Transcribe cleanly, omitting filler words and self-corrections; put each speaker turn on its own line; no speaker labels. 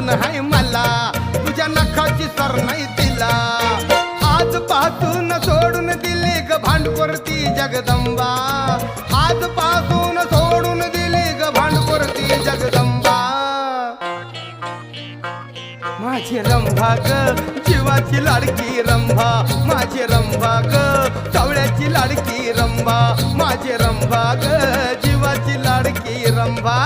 पाहून हाय मला तुझ्या नखाची सर नाही तिला आजपासून सोडून दिली ग भांडकोरती जगदंबा आजपासून सोडून दिली ग भांडकोरती जगदंबा माझी रंभा ग जीवाची लाडकी रंभा माझी रंभा ग सावळ्याची लाडकी रंभा माझी रंभा ग जीवाची लाडकी रंभा